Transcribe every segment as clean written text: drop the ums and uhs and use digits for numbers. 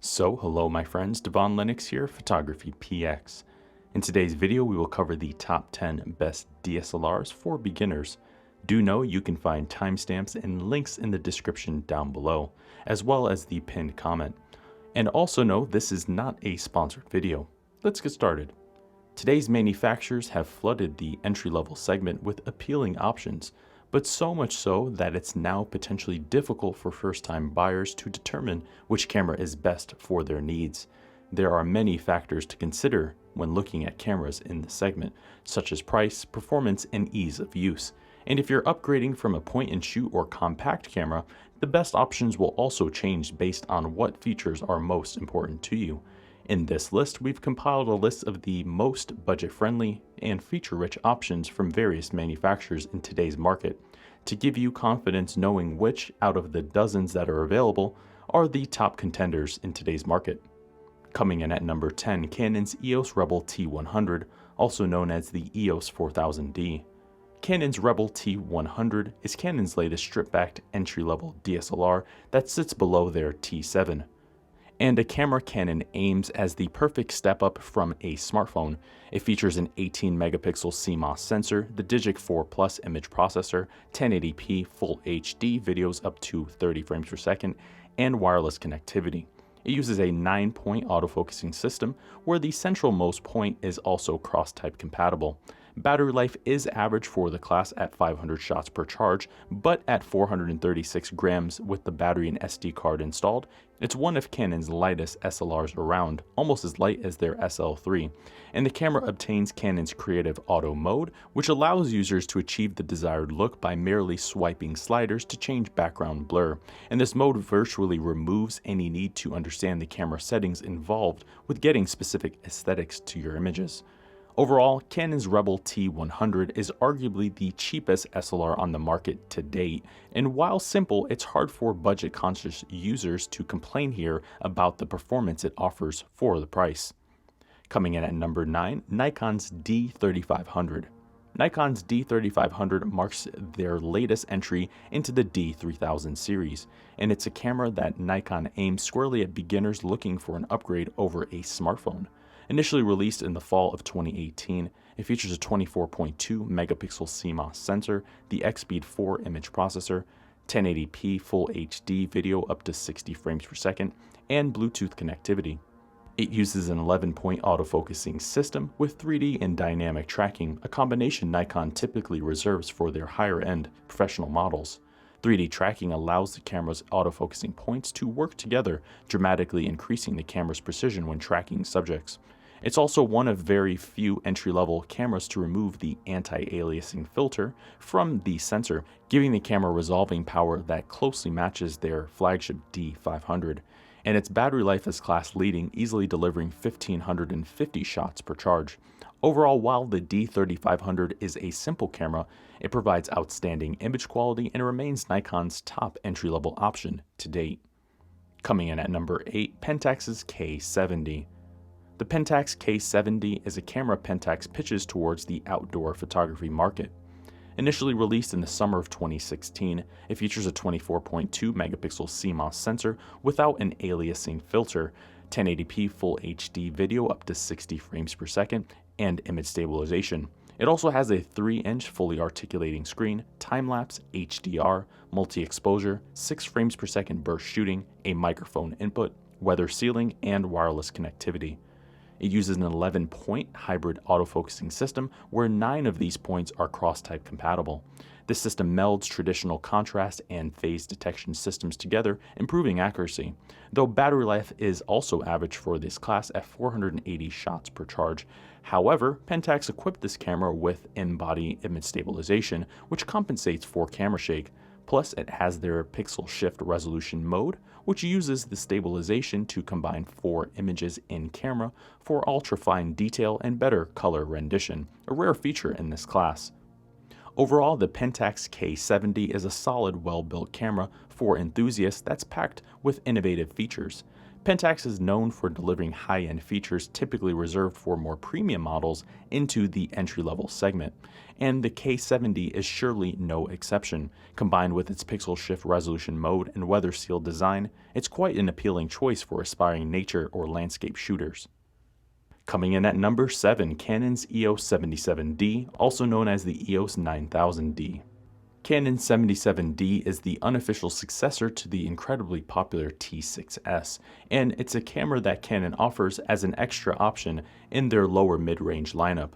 So, hello my friends, Devaun Lennox here, PhotographyPX. In today's video, we will cover the top 10 best DSLRs for beginners. Do know you can find timestamps and links in the description down below, as well as the pinned comment. And also know this is not a sponsored video. Let's get started. Today's manufacturers have flooded the entry-level segment with appealing options, but so much so that it's now potentially difficult for first-time buyers to determine which camera is best for their needs. There are many factors to consider when looking at cameras in the segment, such as price, performance, and ease of use. And if you're upgrading from a point-and-shoot or compact camera, the best options will also change based on what features are most important to you. In this list, we've compiled a list of the most budget-friendly and feature-rich options from various manufacturers in today's market, to give you confidence knowing which, out of the dozens that are available, are the top contenders in today's market. Coming in at number 10, Canon's EOS Rebel T100, also known as the EOS 4000D. Canon's Rebel T100 is Canon's latest strip-backed entry-level DSLR that sits below their T7. And a camera Canon aims as the perfect step up from a smartphone. It features an 18 megapixel CMOS sensor, the Digic 4 Plus image processor, 1080p Full HD videos up to 30 frames per second, and wireless connectivity. It uses a 9-point autofocusing system where the centralmost point is also cross-type compatible. Battery life is average for the class at 500 shots per charge, but at 436 grams with the battery and SD card installed, it's one of Canon's lightest SLRs around, almost as light as their SL3, and the camera obtains Canon's Creative Auto mode, which allows users to achieve the desired look by merely swiping sliders to change background blur, and this mode virtually removes any need to understand the camera settings involved with getting specific aesthetics to your images. Overall, Canon's Rebel T100 is arguably the cheapest SLR on the market to date, and while simple, it's hard for budget-conscious users to complain here about the performance it offers for the price. Coming in at number 9, Nikon's D3500. Nikon's D3500 marks their latest entry into the D3000 series, and it's a camera that Nikon aims squarely at beginners looking for an upgrade over a smartphone. Initially released in the fall of 2018, it features a 24.2 megapixel CMOS sensor, the X-Speed 4 image processor, 1080p Full HD video up to 60 frames per second, and Bluetooth connectivity. It uses an 11-point autofocusing system with 3D and dynamic tracking, a combination Nikon typically reserves for their higher-end professional models. 3D tracking allows the camera's autofocusing points to work together, dramatically increasing the camera's precision when tracking subjects. It's also one of very few entry-level cameras to remove the anti-aliasing filter from the sensor, giving the camera resolving power that closely matches their flagship D500. And its battery life is class-leading, easily delivering 1,550 shots per charge. Overall, while the D3500 is a simple camera, it provides outstanding image quality and remains Nikon's top entry-level option to date. Coming in at number 8, Pentax's K-70. The Pentax K-70 is a camera Pentax pitches towards the outdoor photography market. Initially released in the summer of 2016, it features a 24.2 megapixel CMOS sensor without an aliasing filter, 1080p Full HD video up to 60 frames per second, and image stabilization. It also has a 3-inch fully articulating screen, time-lapse, HDR, multi-exposure, 6 frames per second burst shooting, a microphone input, weather sealing, and wireless connectivity. It uses an 11-point hybrid autofocusing system where 9 of these points are cross-type compatible. This system melds traditional contrast and phase detection systems together, improving accuracy, though battery life is also average for this class at 480 shots per charge. However, Pentax equipped this camera with in-body image stabilization, which compensates for camera shake. Plus, it has their pixel shift resolution mode, which uses the stabilization to combine 4 images in camera for ultra-fine detail and better color rendition, a rare feature in this class. Overall, the Pentax K-70 is a solid, well-built camera for enthusiasts that's packed with innovative features. Pentax is known for delivering high-end features typically reserved for more premium models into the entry-level segment, and the K-70 is surely no exception. Combined with its pixel shift resolution mode and weather-sealed design, it's quite an appealing choice for aspiring nature or landscape shooters. Coming in at number 7, Canon's EOS 77D, also known as the EOS 9000D. Canon 77D is the unofficial successor to the incredibly popular T6s, and it's a camera that Canon offers as an extra option in their lower mid-range lineup.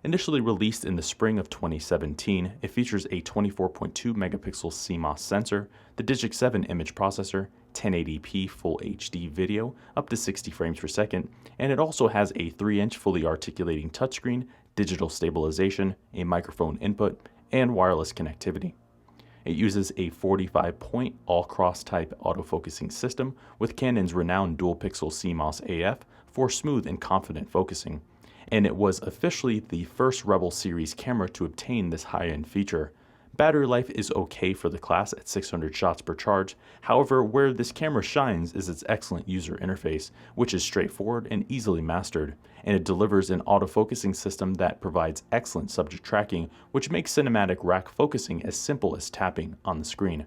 Initially released in the spring of 2017, it features a 24.2 megapixel CMOS sensor, the Digic 7 image processor, 1080p Full HD video up to 60 frames per second, and it also has a 3-inch fully articulating touchscreen, digital stabilization, a microphone input, and wireless connectivity. It uses a 45-point all-cross type autofocusing system with Canon's renowned dual-pixel CMOS AF for smooth and confident focusing, and it was officially the first Rebel series camera to obtain this high-end feature. Battery life is okay for the class at 600 shots per charge. However, where this camera shines is its excellent user interface, which is straightforward and easily mastered, and it delivers an autofocusing system that provides excellent subject tracking, which makes cinematic rack focusing as simple as tapping on the screen.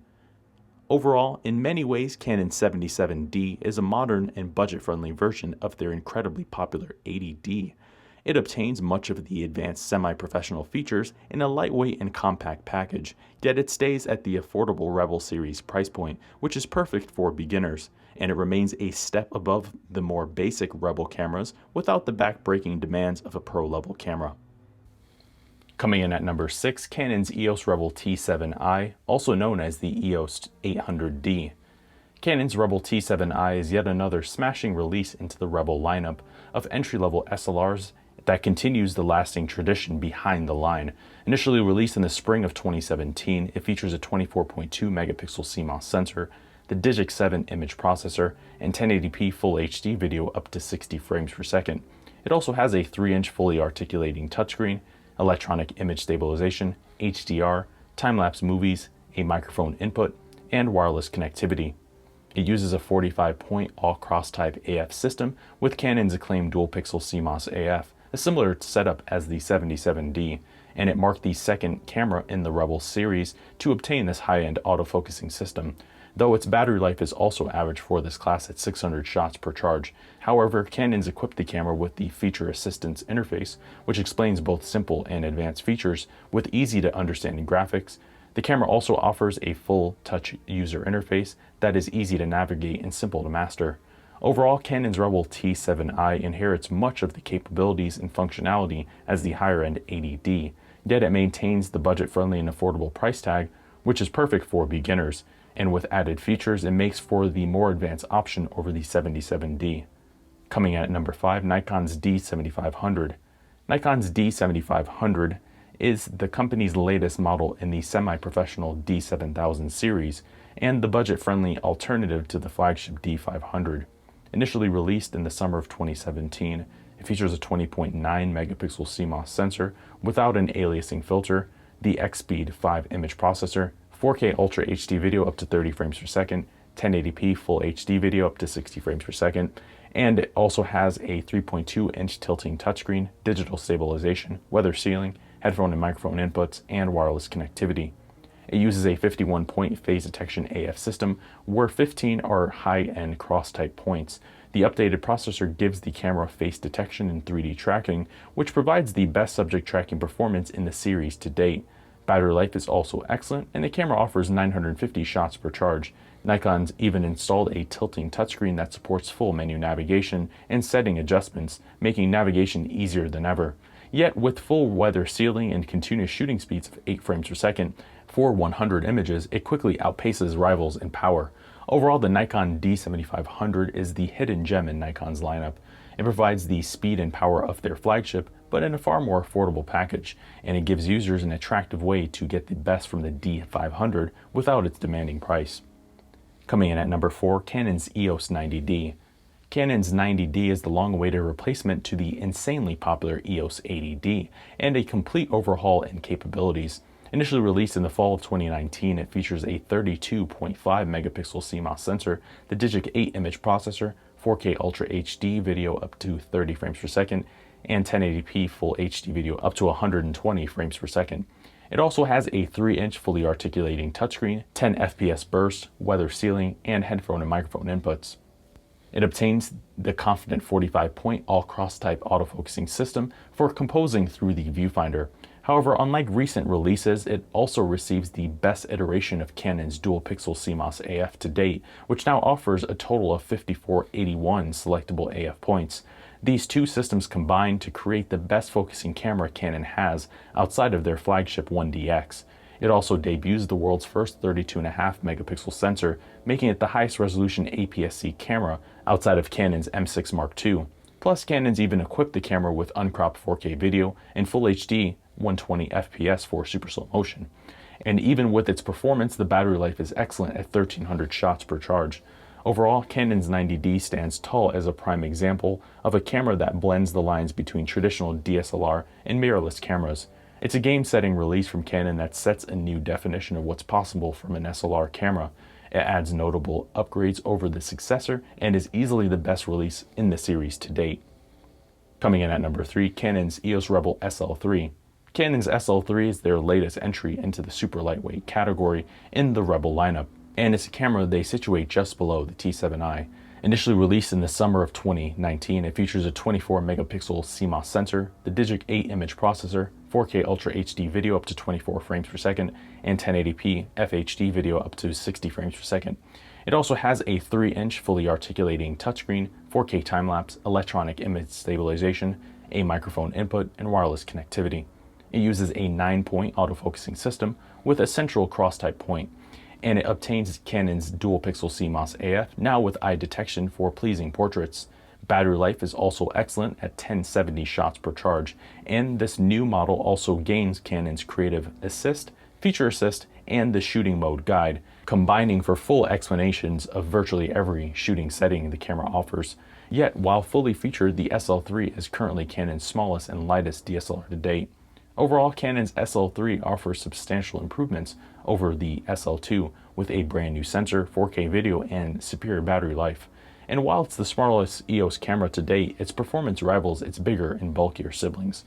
Overall, in many ways, Canon 77D is a modern and budget-friendly version of their incredibly popular 80D. It obtains much of the advanced semi-professional features in a lightweight and compact package, yet it stays at the affordable Rebel series price point, which is perfect for beginners, and it remains a step above the more basic Rebel cameras without the back-breaking demands of a pro-level camera. Coming in at number 6, Canon's EOS Rebel T7i, also known as the EOS 800D. Canon's Rebel T7i is yet another smashing release into the Rebel lineup of entry-level SLRs that continues the lasting tradition behind the line. Initially released in the spring of 2017, it features a 24.2 megapixel CMOS sensor, the Digic 7 image processor, and 1080p Full HD video up to 60 frames per second. It also has a 3-inch fully articulating touchscreen, electronic image stabilization, HDR, time-lapse movies, a microphone input, and wireless connectivity. It uses a 45-point all-cross type AF system with Canon's acclaimed dual-pixel CMOS AF, a similar setup as the 77D, and it marked the second camera in the Rebel series to obtain this high-end autofocusing system, though its battery life is also average for this class at 600 shots per charge. However, Canon's equipped the camera with the Feature Assistance interface, which explains both simple and advanced features with easy-to-understand graphics. The camera also offers a full touch user interface that is easy to navigate and simple to master. Overall, Canon's Rebel T7i inherits much of the capabilities and functionality as the higher-end 80D, yet it maintains the budget-friendly and affordable price tag, which is perfect for beginners, and with added features, it makes for the more advanced option over the 77D. Coming in at number 5, Nikon's D7500. Nikon's D7500 is the company's latest model in the semi-professional D7000 series and the budget-friendly alternative to the flagship D500. Initially released in the summer of 2017, it features a 20.9 megapixel CMOS sensor without an aliasing filter, the X-Speed 5 image processor, 4K Ultra HD video up to 30 frames per second, 1080p Full HD video up to 60 frames per second, and it also has a 3.2-inch tilting touchscreen, digital stabilization, weather sealing, headphone and microphone inputs, and wireless connectivity. It uses a 51-point phase detection AF system, where 15 are high-end cross-type points. The updated processor gives the camera face detection and 3D tracking, which provides the best subject tracking performance in the series to date. Battery life is also excellent, and the camera offers 950 shots per charge. Nikon's even installed a tilting touchscreen that supports full menu navigation and setting adjustments, making navigation easier than ever. Yet, with full weather sealing and continuous shooting speeds of 8 frames per second, for 100 images, it quickly outpaces rivals in power. Overall, the Nikon D7500 is the hidden gem in Nikon's lineup. It provides the speed and power of their flagship, but in a far more affordable package, and it gives users an attractive way to get the best from the D500 without its demanding price. Coming in at number 4, Canon's EOS 90D. Canon's 90D is the long-awaited replacement to the insanely popular EOS 80D, and a complete overhaul in capabilities. Initially released in the fall of 2019, it features a 32.5 megapixel CMOS sensor, the Digic 8 image processor, 4K Ultra HD video up to 30 frames per second, and 1080p Full HD video up to 120 frames per second. It also has a 3-inch fully articulating touchscreen, 10 FPS burst, weather sealing, and headphone and microphone inputs. It obtains the confident 45-point all-cross-type autofocusing system for composing through the viewfinder. However, unlike recent releases, it also receives the best iteration of Canon's dual-pixel CMOS AF to date, which now offers a total of 5481 selectable AF points. These two systems combine to create the best focusing camera Canon has outside of their flagship 1DX. It also debuts the world's first 32.5 megapixel sensor, making it the highest resolution APS-C camera outside of Canon's M6 Mark II. Plus, Canon's even equipped the camera with uncropped 4K video and Full HD 120 FPS for super slow motion. And even with its performance, the battery life is excellent at 1300 shots per charge. Overall, Canon's 90D stands tall as a prime example of a camera that blends the lines between traditional DSLR and mirrorless cameras. It's a game-setting release from Canon that sets a new definition of what's possible from an SLR camera. It adds notable upgrades over the successor and is easily the best release in the series to date. Coming in at number 3, Canon's EOS Rebel SL3. Canon's SL3 is their latest entry into the super lightweight category in the Rebel lineup, and it's a camera they situate just below the T7i. Initially released in the summer of 2019, it features a 24 megapixel CMOS sensor, the Digic 8 image processor, 4K Ultra HD video up to 24 frames per second, and 1080p FHD video up to 60 frames per second. It also has a 3-inch fully articulating touchscreen, 4K time-lapse, electronic image stabilization, a microphone input, and wireless connectivity. It uses a 9-point autofocusing system with a central cross-type point, and it obtains Canon's dual-pixel CMOS AF, now with eye detection for pleasing portraits. Battery life is also excellent at 1070 shots per charge, and this new model also gains Canon's Creative Assist, Feature Assist, and the Shooting Mode Guide, combining for full explanations of virtually every shooting setting the camera offers. Yet, while fully featured, the SL3 is currently Canon's smallest and lightest DSLR to date. Overall, Canon's SL3 offers substantial improvements over the SL2 with a brand new sensor, 4K video, and superior battery life. And while it's the smallest EOS camera to date, its performance rivals its bigger and bulkier siblings.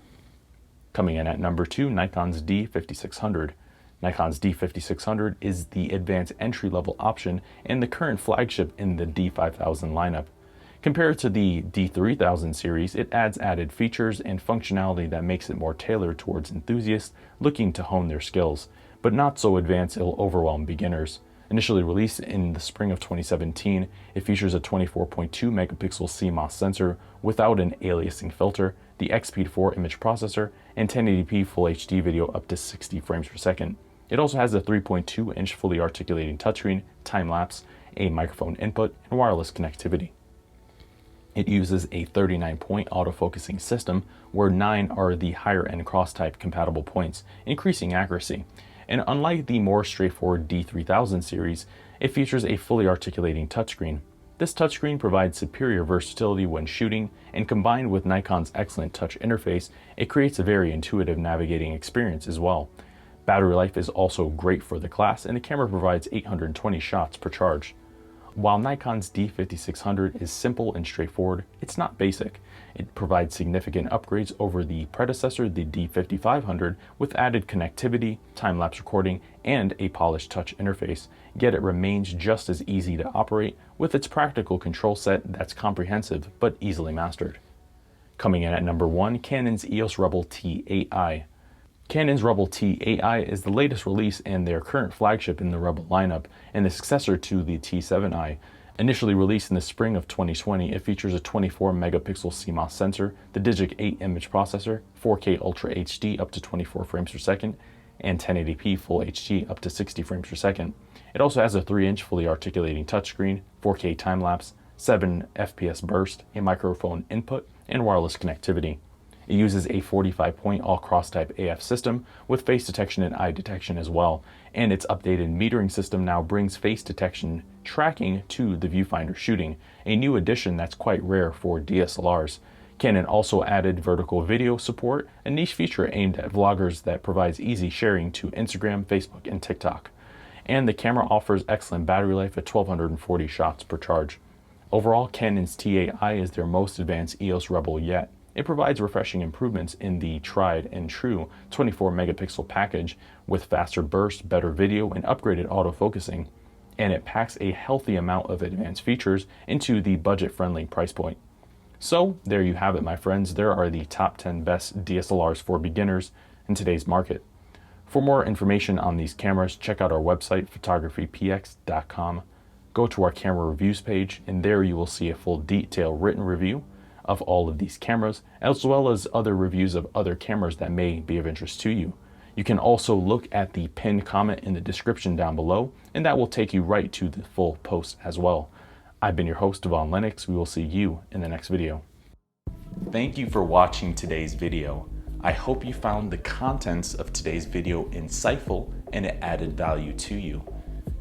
Coming in at number 2, Nikon's D5600. Nikon's D5600 is the advanced entry-level option and the current flagship in the D5000 lineup. Compared to the D3000 series, it adds added features and functionality that makes it more tailored towards enthusiasts looking to hone their skills, but not so advanced it'll overwhelm beginners. Initially released in the spring of 2017, it features a 24.2 megapixel CMOS sensor without an aliasing filter, the XP4 image processor, and 1080p Full HD video up to 60 frames per second. It also has a 3.2-inch fully articulating touchscreen, time-lapse, a microphone input, and wireless connectivity. It uses a 39-point autofocusing system, where 9 are the higher-end cross-type compatible points, increasing accuracy. And unlike the more straightforward D3000 series, it features a fully articulating touchscreen. This touchscreen provides superior versatility when shooting, and combined with Nikon's excellent touch interface, it creates a very intuitive navigating experience as well. Battery life is also great for the class, and the camera provides 820 shots per charge. While Nikon's D5600 is simple and straightforward, it's not basic. It provides significant upgrades over the predecessor, the D5500, with added connectivity, time-lapse recording, and a polished touch interface, yet it remains just as easy to operate with its practical control set that's comprehensive but easily mastered. Coming in at number 1, Canon's EOS Rebel T8i. Canon's Rebel T8i is the latest release and their current flagship in the Rebel lineup, and the successor to the T7i. Initially released in the spring of 2020, it features a 24 megapixel CMOS sensor, the Digic 8 image processor, 4K Ultra HD up to 24 frames per second, and 1080p Full HD up to 60 frames per second. It also has a 3-inch fully articulating touchscreen, 4K time-lapse, 7 FPS burst, a microphone input, and wireless connectivity. It uses a 45-point all-cross-type AF system with face detection and eye detection as well, and its updated metering system now brings face detection tracking to the viewfinder shooting, a new addition that's quite rare for DSLRs. Canon also added vertical video support, a niche feature aimed at vloggers that provides easy sharing to Instagram, Facebook, and TikTok. And the camera offers excellent battery life at 1240 shots per charge. Overall, Canon's T8i is their most advanced EOS Rebel yet. It provides refreshing improvements in the tried and true 24 megapixel package with faster burst, better video, and upgraded autofocusing. And it packs a healthy amount of advanced features into the budget-friendly price point. So there you have it, my friends. There are the top 10 best DSLRs for beginners in today's market. For more information on these cameras, check out our website, PhotographyPX.com. Go to our camera reviews page, and there you will see a full detailed written review of all of these cameras, as well as other reviews of other cameras that may be of interest to you. You can also look at the pinned comment in the description down below, and that will take you right to the full post as well. I've been your host, Devaun Lennox. We will see you in the next video. Thank you for watching today's video. I hope you found the contents of today's video insightful and it added value to you.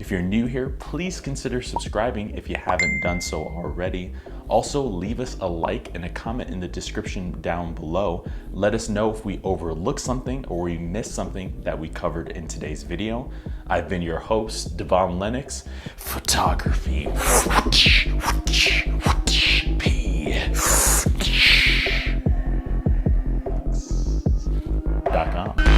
If you're new here, please consider subscribing if you haven't done so already. Also, leave us a like and a comment in the description down below. Let us know if we overlooked something or we missed something that we covered in today's video. I've been your host, Devaun Lennox. PhotographyPX.com.